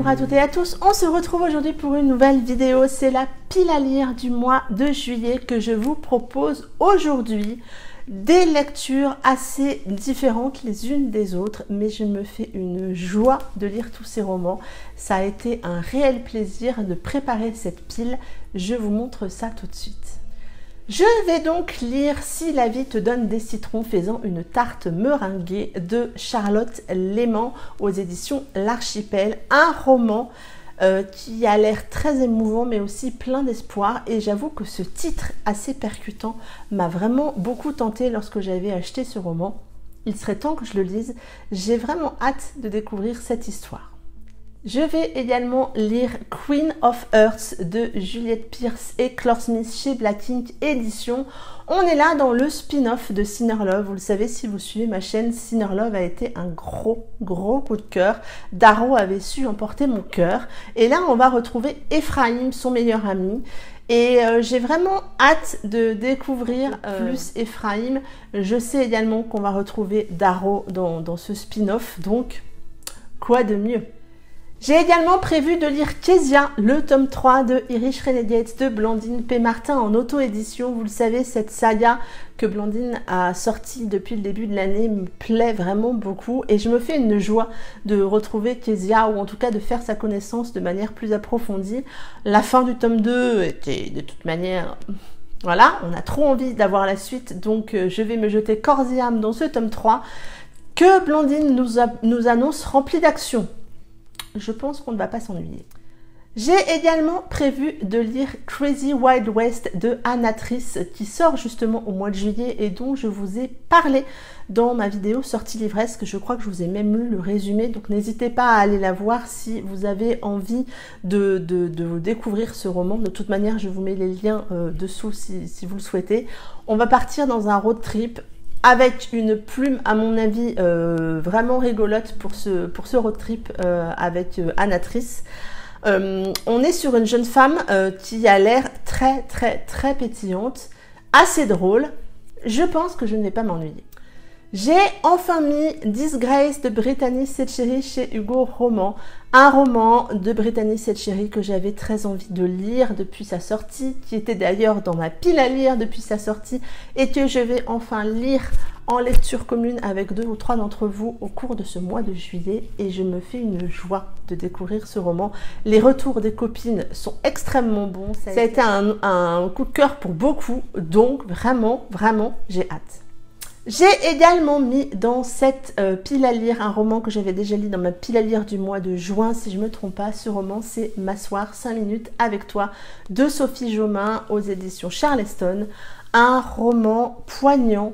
Bonjour à toutes et à tous, on se retrouve aujourd'hui pour une nouvelle vidéo, c'est la pile à lire du mois de juillet que je vous propose aujourd'hui. Des lectures assez différentes les unes des autres, mais je me fais une joie de lire tous ces romans. Ça a été un réel plaisir de préparer cette pile, je vous montre ça tout de suite. Je vais donc lire Si la vie te donne des citrons faisant une tarte meringuée de Charlotte Léman aux éditions L'Archipel. Un roman qui a l'air très émouvant mais aussi plein d'espoir, et j'avoue que ce titre assez percutant m'a vraiment beaucoup tenté lorsque j'avais acheté ce roman. Il serait temps que je le lise, j'ai vraiment hâte de découvrir cette histoire. Je vais également lire Queen of Hearts de Juliette Pearce et Claire Smith chez Black Ink Éditions. On est là dans le spin-off de Sinner Love. Vous le savez si vous suivez ma chaîne, Sinner Love a été un gros coup de cœur. Darrow avait su emporter mon cœur. Et là, on va retrouver Ephraim, son meilleur ami. Et j'ai vraiment hâte de découvrir plus Ephraim. Je sais également qu'on va retrouver Darrow dans ce spin-off. Donc, quoi de mieux? J'ai également prévu de lire Kezia, le tome 3 de Irish Renegades de Blandine P. Martin en auto-édition. Vous le savez, cette saga que Blandine a sortie depuis le début de l'année me plaît vraiment beaucoup. Et je me fais une joie de retrouver Kezia, ou en tout cas de faire sa connaissance de manière plus approfondie. La fin du tome 2 était de toute manière... Voilà, on a trop envie d'avoir la suite. Donc je vais me jeter corps et âme dans ce tome 3 que Blandine nous annonce rempli d'action. Je pense qu'on ne va pas s'ennuyer. J'ai également prévu de lire Crazy Wild West de Anatrice qui sort justement au mois de juillet et dont je vous ai parlé dans ma vidéo sortie livresque. Je crois que je vous ai même lu le résumé, donc n'hésitez pas à aller la voir si vous avez envie de découvrir ce roman. De toute manière, je vous mets les liens dessous si vous le souhaitez. On va partir dans un road trip avec une plume, à mon avis, vraiment rigolote pour ce road trip avec Anatrice. On est sur une jeune femme qui a l'air très pétillante, assez drôle. Je pense que je ne vais pas m'ennuyer. J'ai enfin mis Disgrace de Brittany Setcheri chez Hugo Roman. Un roman de Brittany Setcheri que j'avais très envie de lire depuis sa sortie, qui était d'ailleurs dans ma pile à lire depuis sa sortie, et que je vais enfin lire en lecture commune avec 2 ou 3 d'entre vous au cours de ce mois de juillet, et je me fais une joie de découvrir ce roman. Les retours des copines sont extrêmement bons, ça a été un coup de cœur pour beaucoup, donc vraiment j'ai hâte. J'ai également mis dans cette pile à lire un roman que j'avais déjà lu dans ma pile à lire du mois de juin, si je ne me trompe pas. Ce roman, c'est M'asseoir 5 minutes avec toi de Sophie Jomain aux éditions Charleston. Un roman poignant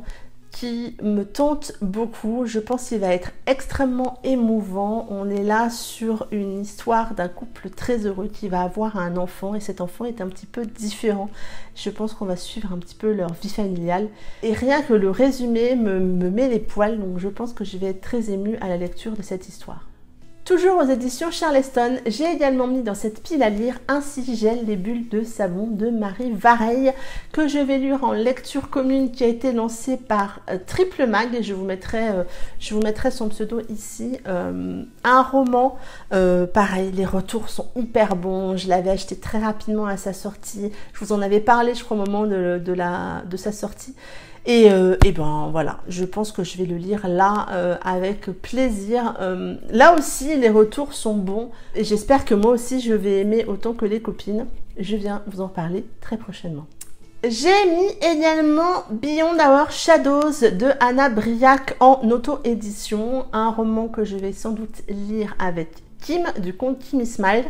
qui me tente beaucoup. Je pense qu'il va être extrêmement émouvant. On est là sur une histoire d'un couple très heureux qui va avoir un enfant, et cet enfant est un petit peu différent. Je pense qu'on va suivre un petit peu leur vie familiale, et rien que le résumé me met les poils, donc je pense que je vais être très émue à la lecture de cette histoire. Toujours aux éditions Charleston, j'ai également mis dans cette pile à lire Ainsi gèlent les bulles de savon de Marie Vareille, que je vais lire en lecture commune, qui a été lancée par Triple Mag, et je vous mettrai son pseudo ici. Un roman, pareil, les retours sont hyper bons, je l'avais acheté très rapidement à sa sortie, je vous en avais parlé je crois au moment de sa sortie. Et ben voilà, je pense que je vais le lire là avec plaisir. Là aussi, les retours sont bons et j'espère que moi aussi je vais aimer autant que les copines. Je viens vous en parler très prochainement. J'ai mis également Beyond Our Shadows de Anna Briac en auto-édition, un roman que je vais sans doute lire avec Kim du compte Kim Smile.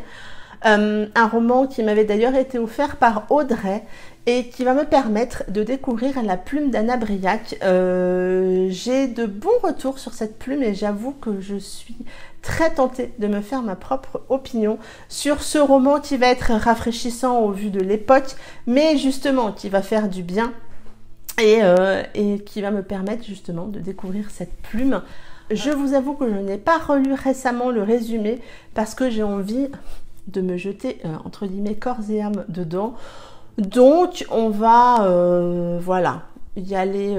Un roman qui m'avait d'ailleurs été offert par Audrey et qui va me permettre de découvrir la plume d'Anna Briac. J'ai de bons retours sur cette plume et j'avoue que je suis très tentée de me faire ma propre opinion sur ce roman qui va être rafraîchissant au vu de l'époque, mais justement qui va faire du bien et qui va me permettre justement de découvrir cette plume. Je vous avoue que je n'ai pas relu récemment le résumé parce que j'ai envie de me jeter entre guillemets corps et âme dedans, donc on va voilà, y aller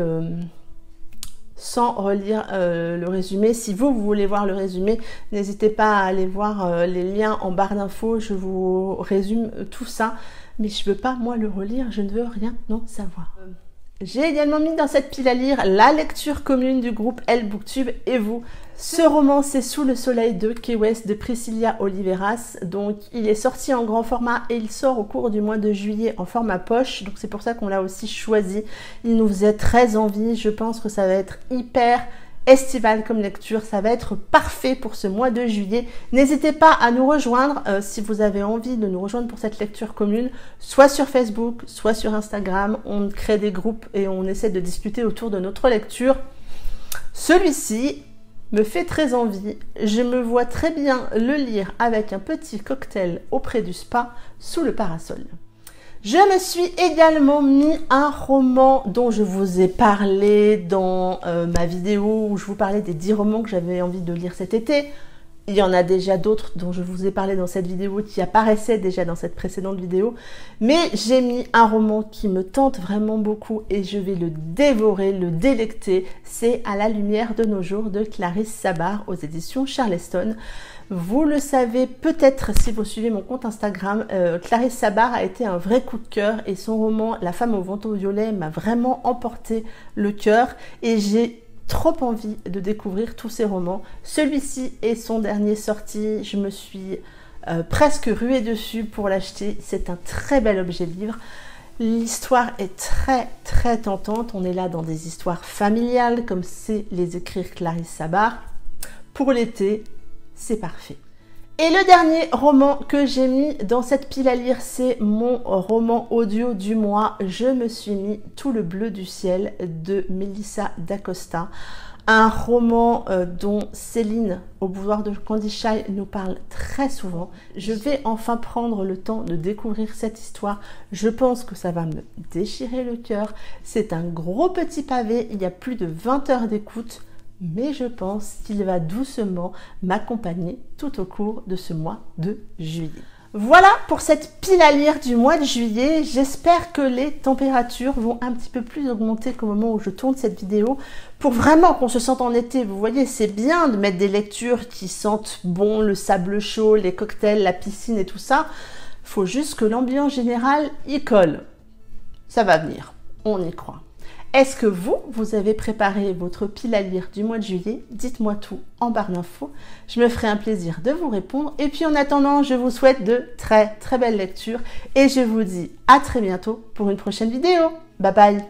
sans relire le résumé. Si vous voulez voir le résumé, n'hésitez pas à aller voir les liens en barre d'infos, je vous résume tout ça. Mais je ne veux pas, moi, le relire, je ne veux rien en savoir. J'ai également mis dans cette pile à lire la lecture commune du groupe Elle Booktube et vous. Ce roman, c'est Sous le soleil de Key West de Priscilla Oliveras. Donc, il est sorti en grand format et il sort au cours du mois de juillet en format poche. Donc, c'est pour ça qu'on l'a aussi choisi. Il nous faisait très envie. Je pense que ça va être hyper estival comme lecture, ça va être parfait pour ce mois de juillet. N'hésitez pas à nous rejoindre si vous avez envie de nous rejoindre pour cette lecture commune, soit sur Facebook, soit sur Instagram. On crée des groupes et on essaie de discuter autour de notre lecture. Celui-ci me fait très envie. Je me vois très bien le lire avec un petit cocktail auprès du spa sous le parasol. Je me suis également mis un roman dont je vous ai parlé dans ma vidéo où je vous parlais des 10 romans que j'avais envie de lire cet été. Il y en a déjà d'autres dont je vous ai parlé dans cette vidéo qui apparaissaient déjà dans cette précédente vidéo. Mais j'ai mis un roman qui me tente vraiment beaucoup et je vais le dévorer, le délecter. C'est À la lumière de nos jours de Clarisse Sabart aux éditions Charleston. Vous le savez peut-être si vous suivez mon compte Instagram, Clarisse Sabart a été un vrai coup de cœur et son roman La femme au manteau violet m'a vraiment emporté le cœur et j'ai trop envie de découvrir tous ces romans. Celui-ci est son dernier sorti, je me suis presque ruée dessus pour l'acheter. C'est un très bel objet livre. L'histoire est très tentante. On est là dans des histoires familiales comme sait les écrire Clarisse Sabart. Pour l'été, c'est parfait. Et le dernier roman que j'ai mis dans cette pile à lire, c'est mon roman audio du mois. Je me suis mis Tout le bleu du ciel de Melissa d'Acosta. Un roman dont Céline au boudoir de Candy Shy nous parle très souvent. Je vais enfin prendre le temps de découvrir cette histoire. Je pense que ça va me déchirer le cœur. C'est un gros petit pavé, il y a plus de 20 heures d'écoute. Mais je pense qu'il va doucement m'accompagner tout au cours de ce mois de juillet. Voilà pour cette pile à lire du mois de juillet. J'espère que les températures vont un petit peu plus augmenter qu'au moment où je tourne cette vidéo pour vraiment qu'on se sente en été. Vous voyez, c'est bien de mettre des lectures qui sentent bon, le sable chaud, les cocktails, la piscine et tout ça. Il faut juste que l'ambiance générale y colle. Ça va venir, on y croit. Est-ce que vous avez préparé votre pile à lire du mois de juillet? Dites-moi tout en barre d'infos. Je me ferai un plaisir de vous répondre. Et puis en attendant, je vous souhaite de très belles lectures. Et je vous dis à très bientôt pour une prochaine vidéo. Bye bye!